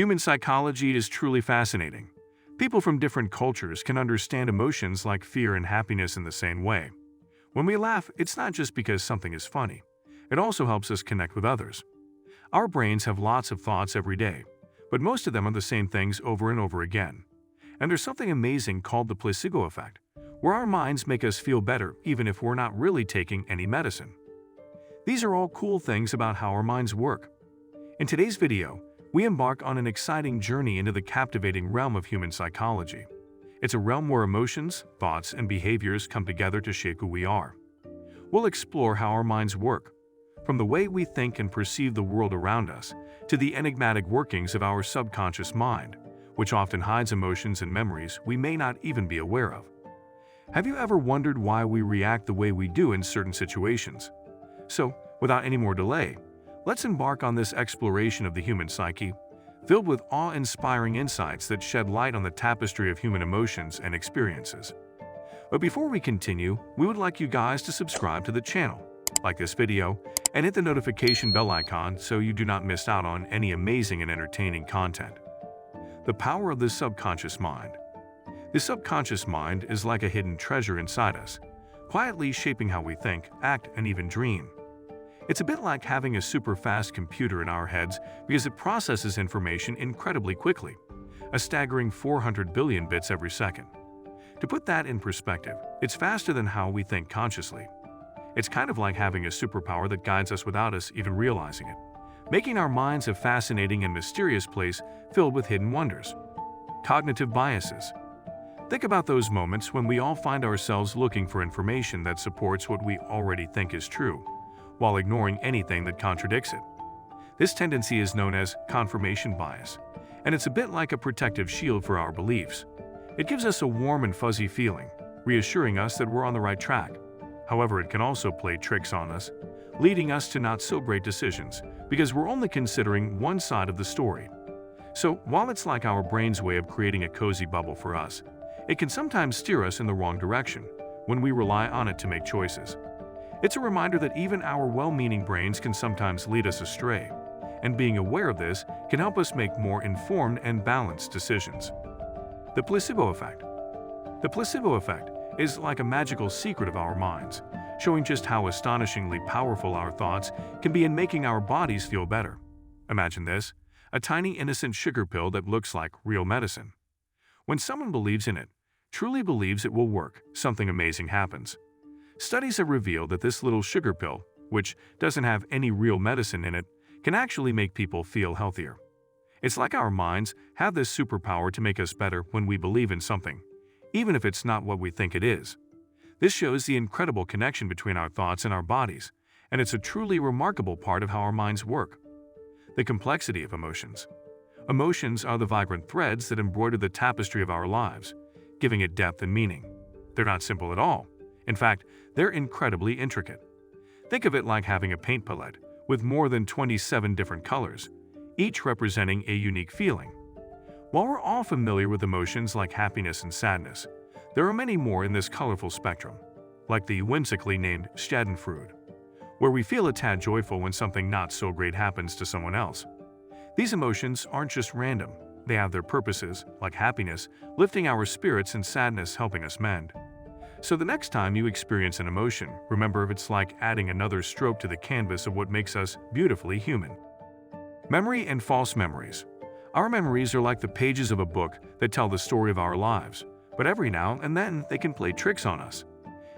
Human psychology is truly fascinating. People from different cultures can understand emotions like fear and happiness in the same way. When we laugh, it's not just because something is funny. It also helps us connect with others. Our brains have lots of thoughts every day, but most of them are the same things over and over again. And there's something amazing called the placebo effect, where our minds make us feel better even if we're not really taking any medicine. These are all cool things about how our minds work. In today's video, we embark on an exciting journey into the captivating realm of human psychology. It's a realm where emotions, thoughts, and behaviors come together to shape who we are. We'll explore how our minds work, from the way we think and perceive the world around us, to the enigmatic workings of our subconscious mind, which often hides emotions and memories we may not even be aware of. Have you ever wondered why we react the way we do in certain situations? So, without any more delay, let's embark on this exploration of the human psyche, filled with awe-inspiring insights that shed light on the tapestry of human emotions and experiences. But before we continue, we would like you guys to subscribe to the channel, like this video, and hit the notification bell icon so you do not miss out on any amazing and entertaining content. The power of the subconscious mind. The subconscious mind is like a hidden treasure inside us, quietly shaping how we think, act, and even dream. It's a bit like having a super fast computer in our heads because it processes information incredibly quickly, a staggering 400 billion bits every second. To put that in perspective, it's faster than how we think consciously. It's kind of like having a superpower that guides us without us even realizing it, making our minds a fascinating and mysterious place filled with hidden wonders. Cognitive biases. Think about those moments when we all find ourselves looking for information that supports what we already think is true, while ignoring anything that contradicts it. This tendency is known as confirmation bias, and it's a bit like a protective shield for our beliefs. It gives us a warm and fuzzy feeling, reassuring us that we're on the right track. However, it can also play tricks on us, leading us to not so great decisions because we're only considering one side of the story. So, while it's like our brain's way of creating a cozy bubble for us, it can sometimes steer us in the wrong direction when we rely on it to make choices. It's a reminder that even our well-meaning brains can sometimes lead us astray, and being aware of this can help us make more informed and balanced decisions. The placebo effect. The placebo effect is like a magical secret of our minds, showing just how astonishingly powerful our thoughts can be in making our bodies feel better. Imagine this, a tiny innocent sugar pill that looks like real medicine. When someone believes in it, truly believes it will work, something amazing happens. Studies have revealed that this little sugar pill, which doesn't have any real medicine in it, can actually make people feel healthier. It's like our minds have this superpower to make us better when we believe in something, even if it's not what we think it is. This shows the incredible connection between our thoughts and our bodies, and it's a truly remarkable part of how our minds work. The complexity of emotions. Emotions are the vibrant threads that embroider the tapestry of our lives, giving it depth and meaning. They're not simple at all. In fact, they're incredibly intricate. Think of it like having a paint palette with more than 27 different colors, each representing a unique feeling. While we're all familiar with emotions like happiness and sadness, there are many more in this colorful spectrum, like the whimsically named Schadenfreude, where we feel a tad joyful when something not so great happens to someone else. These emotions aren't just random, they have their purposes, like happiness, lifting our spirits and sadness helping us mend. So the next time you experience an emotion, remember it's like adding another stroke to the canvas of what makes us beautifully human. Memory and false memories. Our memories are like the pages of a book that tell the story of our lives, but every now and then they can play tricks on us.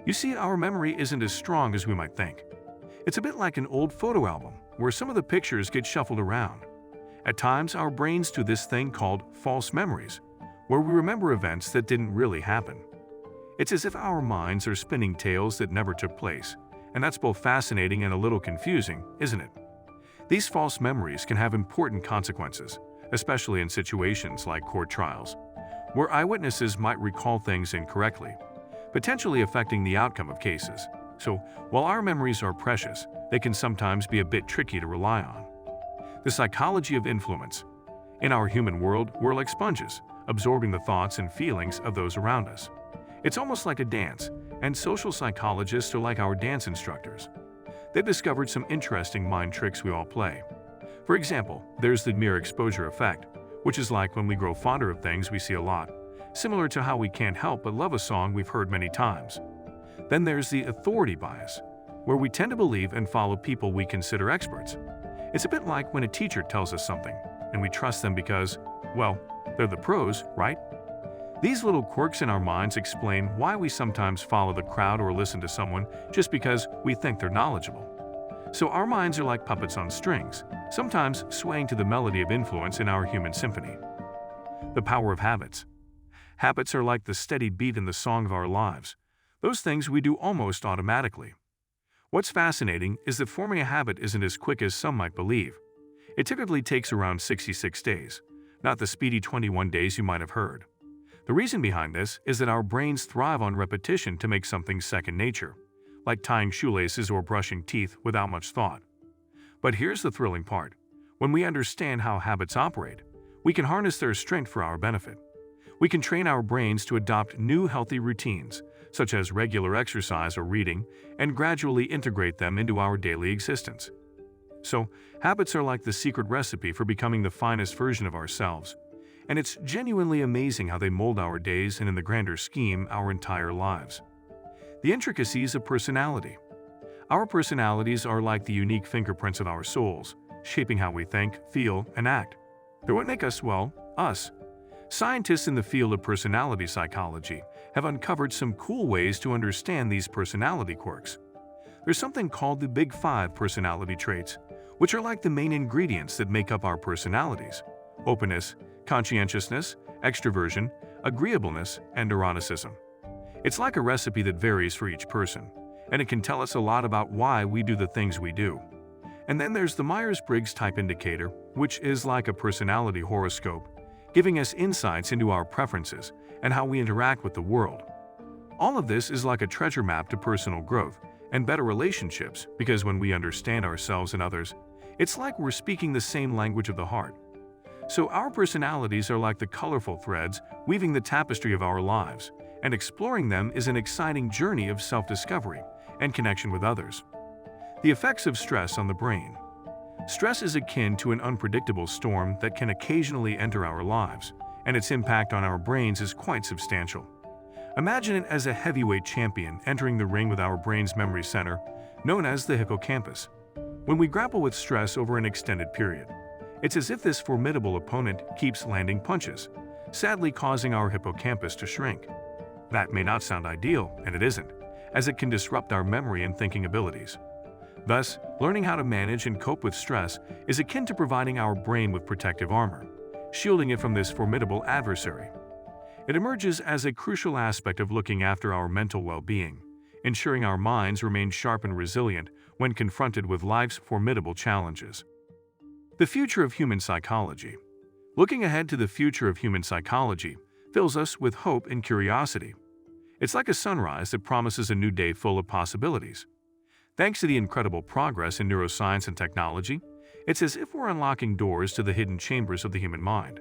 You see, our memory isn't as strong as we might think. It's a bit like an old photo album, where some of the pictures get shuffled around. At times, our brains do this thing called false memories, where we remember events that didn't really happen. It's as if our minds are spinning tales that never took place, and that's both fascinating and a little confusing, isn't it? These false memories can have important consequences, especially in situations like court trials, where eyewitnesses might recall things incorrectly, potentially affecting the outcome of cases. So, while our memories are precious, they can sometimes be a bit tricky to rely on. The psychology of influence. In our human world, we're like sponges, absorbing the thoughts and feelings of those around us. It's almost like a dance, and social psychologists are like our dance instructors. They've discovered some interesting mind tricks we all play. For example, there's the mere exposure effect, which is like when we grow fonder of things we see a lot, similar to how we can't help but love a song we've heard many times. Then there's the authority bias, where we tend to believe and follow people we consider experts. It's a bit like when a teacher tells us something, and we trust them because, well, they're the pros, right? These little quirks in our minds explain why we sometimes follow the crowd or listen to someone just because we think they're knowledgeable. So our minds are like puppets on strings, sometimes swaying to the melody of influence in our human symphony. The power of habits. Habits are like the steady beat in the song of our lives, those things we do almost automatically. What's fascinating is that forming a habit isn't as quick as some might believe. It typically takes around 66 days, not the speedy 21 days you might have heard. The reason behind this is that our brains thrive on repetition to make something second nature, like tying shoelaces or brushing teeth without much thought. But here's the thrilling part. When we understand how habits operate, we can harness their strength for our benefit. We can train our brains to adopt new healthy routines, such as regular exercise or reading, and gradually integrate them into our daily existence. So, habits are like the secret recipe for becoming the finest version of ourselves, and it's genuinely amazing how they mold our days and, in the grander scheme, our entire lives. The intricacies of personality. Our personalities are like the unique fingerprints of our souls, shaping how we think, feel, and act. They're what make us, well, us. Scientists in the field of personality psychology have uncovered some cool ways to understand these personality quirks. There's something called the Big Five personality traits, which are like the main ingredients that make up our personalities: openness, conscientiousness, extroversion, agreeableness, and neuroticism. It's like a recipe that varies for each person, and it can tell us a lot about why we do the things we do. And then there's the Myers-Briggs Type Indicator, which is like a personality horoscope, giving us insights into our preferences and how we interact with the world. All of this is like a treasure map to personal growth and better relationships, because when we understand ourselves and others, it's like we're speaking the same language of the heart. So our personalities are like the colorful threads weaving the tapestry of our lives, and exploring them is an exciting journey of self-discovery and connection with others. The effects of stress on the brain. Stress is akin to an unpredictable storm that can occasionally enter our lives, and its impact on our brains is quite substantial. Imagine it as a heavyweight champion entering the ring with our brain's memory center, known as the hippocampus. When we grapple with stress over an extended period, it's as if this formidable opponent keeps landing punches, sadly causing our hippocampus to shrink. That may not sound ideal, and it isn't, as it can disrupt our memory and thinking abilities. Thus, learning how to manage and cope with stress is akin to providing our brain with protective armor, shielding it from this formidable adversary. It emerges as a crucial aspect of looking after our mental well-being, ensuring our minds remain sharp and resilient when confronted with life's formidable challenges. The future of human psychology. Looking ahead to the future of human psychology fills us with hope and curiosity. It's like a sunrise that promises a new day full of possibilities. Thanks to the incredible progress in neuroscience and technology, it's as if we're unlocking doors to the hidden chambers of the human mind.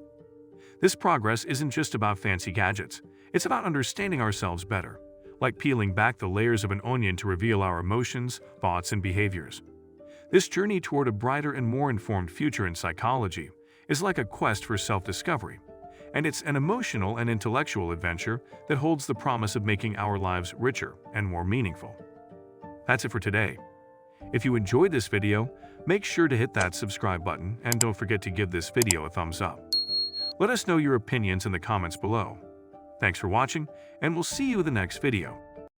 This progress isn't just about fancy gadgets, it's about understanding ourselves better, like peeling back the layers of an onion to reveal our emotions, thoughts, and behaviors. This journey toward a brighter and more informed future in psychology is like a quest for self-discovery, and it's an emotional and intellectual adventure that holds the promise of making our lives richer and more meaningful. That's it for today. If you enjoyed this video, make sure to hit that subscribe button and don't forget to give this video a thumbs up. Let us know your opinions in the comments below. Thanks for watching, and we'll see you in the next video.